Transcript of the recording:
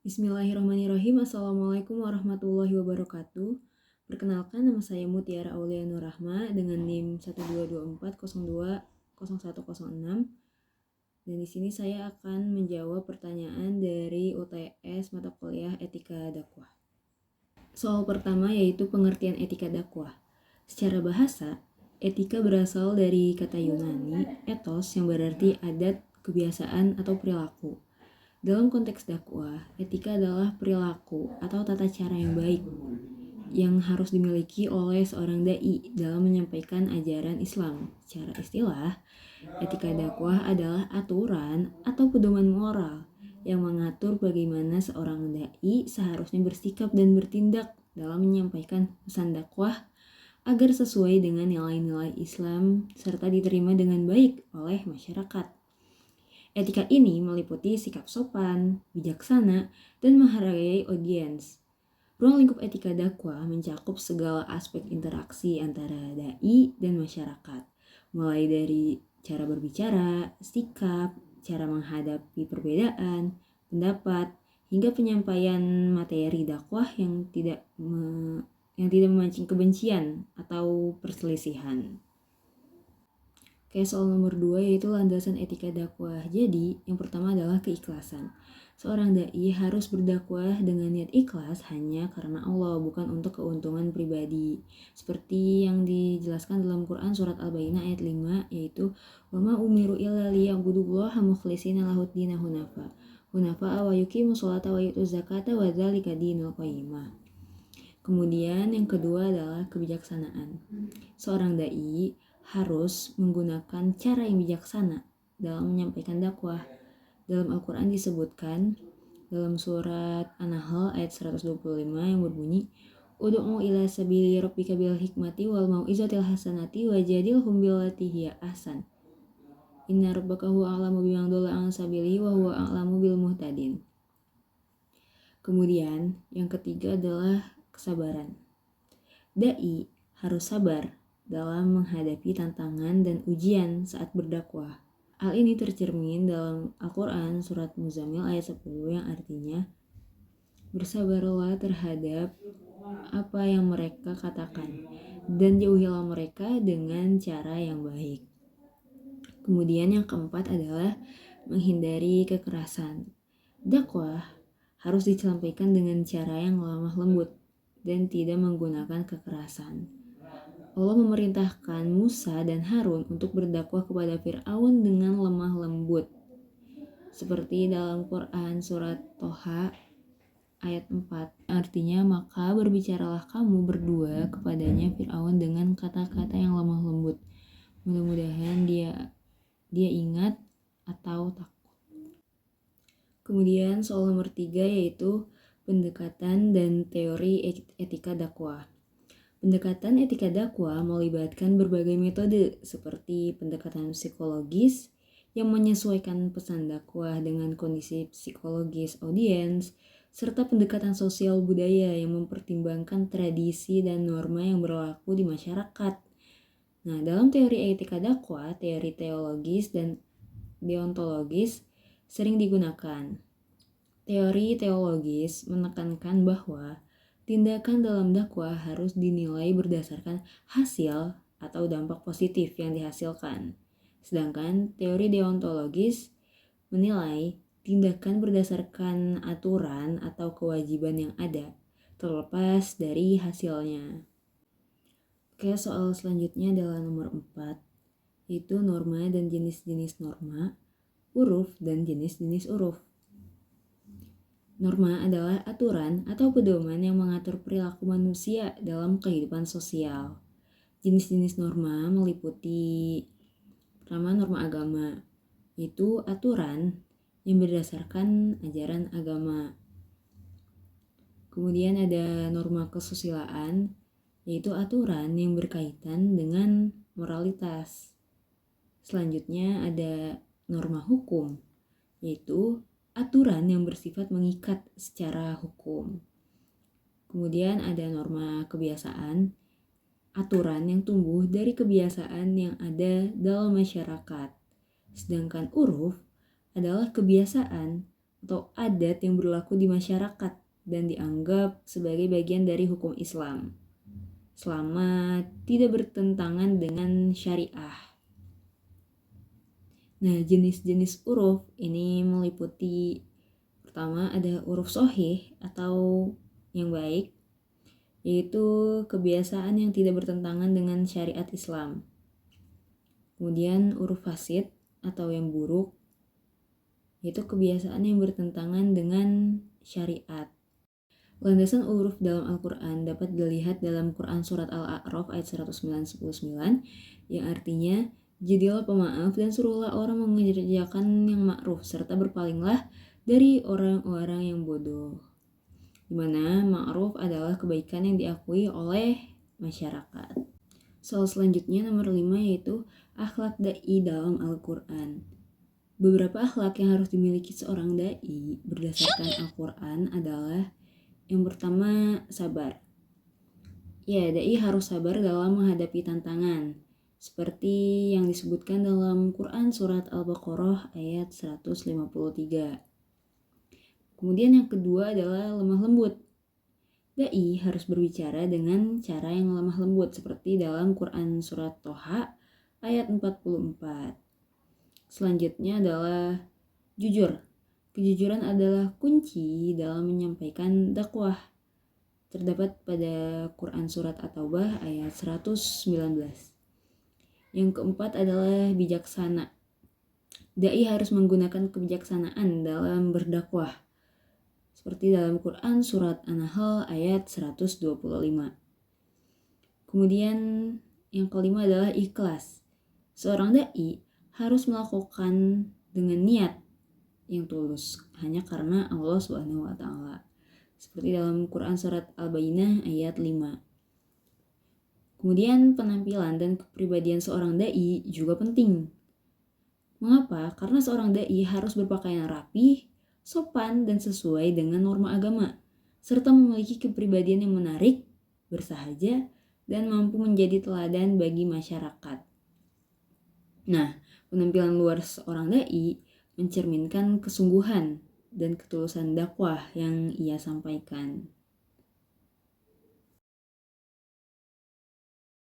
Bismillahirrahmanirrahim. Assalamualaikum warahmatullahi wabarakatuh. Perkenalkan, nama saya Mutiara Aulia Nurrahma dengan NIM 12240201006. Dan di sini saya akan menjawab pertanyaan dari UTS mata kuliah Etika Dakwah. Soal pertama yaitu pengertian etika dakwah. Secara bahasa, etika berasal dari kata Yunani ethos yang berarti adat, kebiasaan, atau perilaku. Dalam konteks dakwah, etika adalah perilaku atau tata cara yang baik yang harus dimiliki oleh seorang dai dalam menyampaikan ajaran Islam. Secara istilah, etika dakwah adalah aturan atau pedoman moral yang mengatur bagaimana seorang dai seharusnya bersikap dan bertindak dalam menyampaikan pesan dakwah agar sesuai dengan nilai-nilai Islam serta diterima dengan baik oleh masyarakat. Etika ini meliputi sikap sopan, bijaksana, dan menghargai audiens. Ruang lingkup etika dakwah mencakup segala aspek interaksi antara dai dan masyarakat, mulai dari cara berbicara, sikap, cara menghadapi perbedaan, pendapat, hingga penyampaian materi dakwah yang tidak memancing kebencian atau perselisihan. Oke, soal nomor 2 yaitu landasan etika dakwah. Jadi, yang pertama adalah keikhlasan. Seorang dai harus berdakwah dengan niat ikhlas hanya karena Allah, bukan untuk keuntungan pribadi. Seperti yang dijelaskan dalam Quran surat Al-Baqarah ayat 5 yaitu wa ma umiru illa liya'budullaha mukhlishina lahuddina hunafa wa yuqimus sholata wa yutuz zakata wa dzalika dinul qayyimah. Kemudian yang kedua adalah kebijaksanaan. Seorang dai harus menggunakan cara yang bijaksana dalam menyampaikan dakwah. Dalam Al-Quran disebutkan dalam surat An-Nahl ayat 125 yang berbunyi Ud'u ila sabili rabbika bil hikmati wal mau'izatil hasanati wajadilhum billati hiya ahsan. Inna rabbaka huwa a'lamu biman dhalla an sabili wa huwa a'lamu bil muhtadin. Kemudian yang ketiga adalah kesabaran. Dai harus sabar dalam menghadapi tantangan dan ujian saat berdakwah. Hal ini tercermin dalam Al-Quran surat Muzammil ayat 10 yang artinya bersabarlah terhadap apa yang mereka katakan dan jauhilah mereka dengan cara yang baik. Kemudian yang keempat adalah menghindari kekerasan. Dakwah harus disampaikan dengan cara yang lemah lembut dan tidak menggunakan kekerasan. Allah memerintahkan Musa dan Harun untuk berdakwah kepada Fir'aun dengan lemah lembut. Seperti dalam Quran surat Toha ayat 4. Artinya, maka berbicaralah kamu berdua kepadanya Fir'aun dengan kata-kata yang lemah lembut. Mudah-mudahan dia ingat atau takut. Kemudian soal nomor 3 yaitu pendekatan dan teori etika dakwah. Pendekatan etika dakwah melibatkan berbagai metode seperti pendekatan psikologis yang menyesuaikan pesan dakwah dengan kondisi psikologis audiens, serta pendekatan sosial budaya yang mempertimbangkan tradisi dan norma yang berlaku di masyarakat. Nah, dalam teori etika dakwah, teori teologis dan deontologis sering digunakan. Teori teologis menekankan bahwa tindakan dalam dakwah harus dinilai berdasarkan hasil atau dampak positif yang dihasilkan. Sedangkan teori deontologis menilai tindakan berdasarkan aturan atau kewajiban yang ada, terlepas dari hasilnya. Oke, soal selanjutnya adalah nomor 4, yaitu norma dan jenis-jenis norma, uruf dan jenis-jenis uruf. Norma adalah aturan atau pedoman yang mengatur perilaku manusia dalam kehidupan sosial. Jenis-jenis norma meliputi pertama norma agama, yaitu aturan yang berdasarkan ajaran agama. Kemudian ada norma kesusilaan, yaitu aturan yang berkaitan dengan moralitas. Selanjutnya ada norma hukum, yaitu aturan yang bersifat mengikat secara hukum. Kemudian ada norma kebiasaan, aturan yang tumbuh dari kebiasaan yang ada dalam masyarakat. Sedangkan uruf adalah kebiasaan, atau adat yang berlaku di masyarakat dan dianggap sebagai bagian dari hukum Islam, selama tidak bertentangan dengan syariah. Nah, jenis-jenis huruf ini meliputi pertama ada huruf shahih atau yang baik, yaitu kebiasaan yang tidak bertentangan dengan syariat Islam. Kemudian huruf fasid atau yang buruk, yaitu kebiasaan yang bertentangan dengan syariat. Landasan huruf dalam Al-Quran dapat dilihat dalam Quran Surat Al-A'raf ayat 199 yang artinya, jadilah pemaaf dan suruhlah orang mengerjakan yang ma'ruf serta berpalinglah dari orang-orang yang bodoh. Di mana ma'ruf adalah kebaikan yang diakui oleh masyarakat. Soal selanjutnya nomor 5 yaitu akhlak da'i dalam Al-Quran. Beberapa akhlak yang harus dimiliki seorang da'i berdasarkan Al-Quran adalah yang pertama, sabar. Ya, da'i harus sabar dalam menghadapi tantangan, seperti yang disebutkan dalam Quran Surat Al-Baqarah ayat 153. Kemudian yang kedua adalah lemah lembut. Da'i harus berbicara dengan cara yang lemah lembut, seperti dalam Quran Surat Toha ayat 44. Selanjutnya adalah jujur. Kejujuran adalah kunci dalam menyampaikan dakwah. Terdapat pada Quran Surat At-Taubah ayat 119. Yang keempat adalah bijaksana. Da'i harus menggunakan kebijaksanaan dalam berdakwah. Seperti dalam Quran Surat An-Nahl ayat 125. Kemudian yang kelima adalah ikhlas. Seorang da'i harus melakukan dengan niat yang tulus hanya karena Allah Subhanahu wa taala. Seperti dalam Quran Surat Al-Bayyinah ayat 5. Kemudian penampilan dan kepribadian seorang da'i juga penting. Mengapa? Karena seorang da'i harus berpakaian rapi, sopan, dan sesuai dengan norma agama, serta memiliki kepribadian yang menarik, bersahaja, dan mampu menjadi teladan bagi masyarakat. Nah, penampilan luar seorang da'i mencerminkan kesungguhan dan ketulusan dakwah yang ia sampaikan.